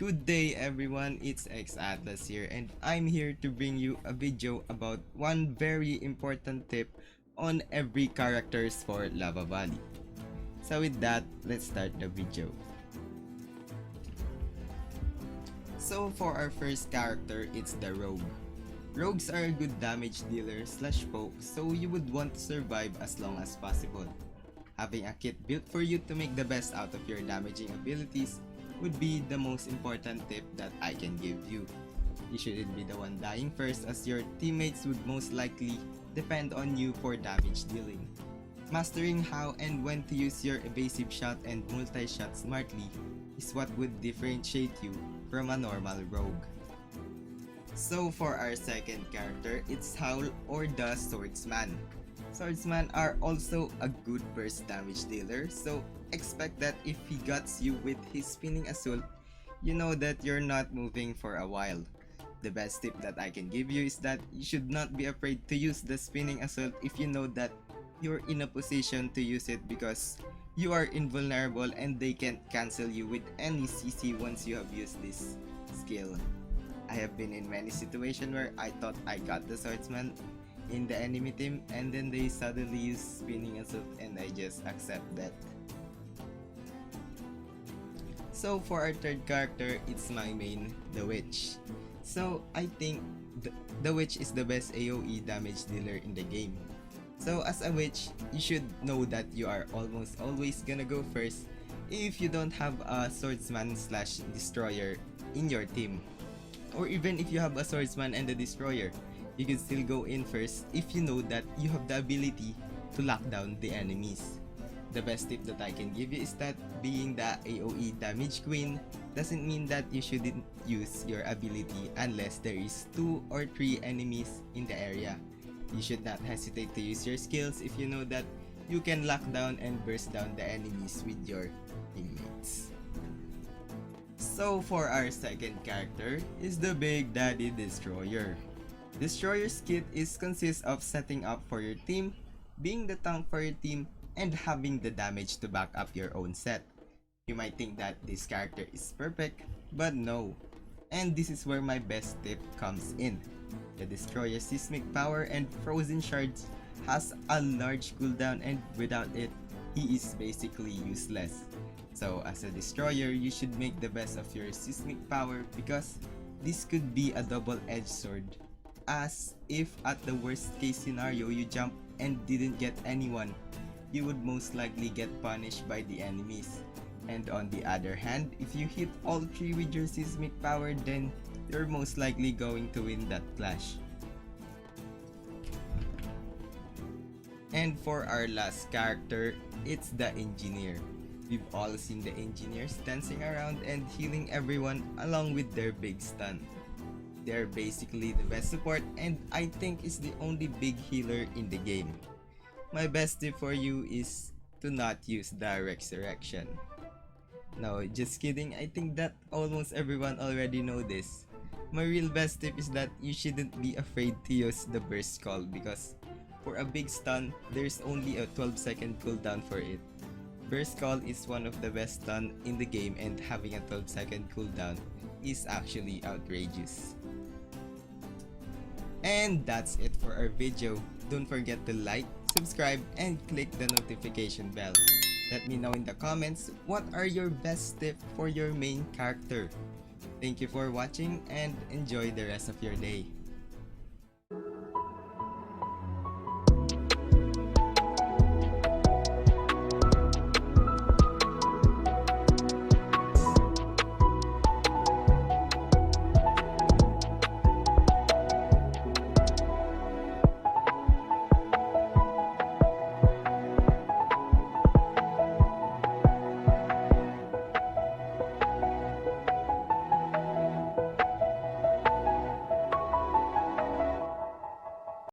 Good day everyone, it's X Atlas here and I'm here to bring you a video about one very important tip on every characters for Lava Valley. So with that, let's start the video. So for our first character, it's the Rogue. Rogues are a good damage dealer slash poke, so you would want to survive as long as possible. Having a kit built for you to make the best out of your damaging abilities would be the most important tip that I can give you. You shouldn't be the one dying first, as your teammates would most likely depend on you for damage dealing. Mastering how and when to use your evasive shot and multi-shot smartly is what would differentiate you from a normal rogue. So for our second character, it's Howl or the Swordsman. Swordsman are also a good burst damage dealer, so expect that if he guts you with his spinning assault, you know that you're not moving for a while. The best tip that I can give you is that you should not be afraid to use the spinning assault if you know that you're in a position to use it, because you are invulnerable and they can't cancel you with any CC once you have used this skill. I have been in many situations where I thought I got the Swordsman in the enemy team and then they suddenly use spinning assault and I just accept that. So for our third character, it's my main, the Witch. So I think the Witch is the best AoE damage dealer in the game. So as a Witch, you should know that you are almost always gonna go first if you don't have a Swordsman slash Destroyer in your team. Or even if you have a Swordsman and a Destroyer, you can still go in first if you know that you have the ability to lock down the enemies. The best tip that I can give you is that being the AoE damage queen doesn't mean that you shouldn't use your ability unless there is 2 or 3 enemies in the area. You should not hesitate to use your skills if you know that you can lock down and burst down the enemies with your teammates. So for our second character is the Big Daddy Destroyer. Destroyer's kit consists of setting up for your team, being the tank for your team, and having the damage to back up your own set. You might think that this character is perfect, but no. And this is where my best tip comes in. The Destroyer's seismic power and frozen shards has a large cooldown, and without it, he is basically useless. So as a Destroyer, you should make the best of your seismic power, because this could be a double-edged sword, as if at the worst case scenario you jump and didn't get anyone, you would most likely get punished by the enemies. And on the other hand, if you hit all 3 with your seismic power, then you're most likely going to win that clash. And for our last character, it's the Engineer. We've all seen the engineers dancing around and healing everyone along with their big stun. They're basically the best support, and I think is the only big healer in the game. My best tip for you is to not use the resurrection. No, just kidding, I think that almost everyone already know this. My real best tip is that you shouldn't be afraid to use the burst call, because for a big stun, there's only a 12-second cooldown for it. Burst call is one of the best stun in the game, and having a 12-second cooldown is actually outrageous. And that's it for our video. Don't forget to like, subscribe, and click the notification bell. Let me know in the comments what are your best tips for your main character. Thank you for watching and enjoy the rest of your day.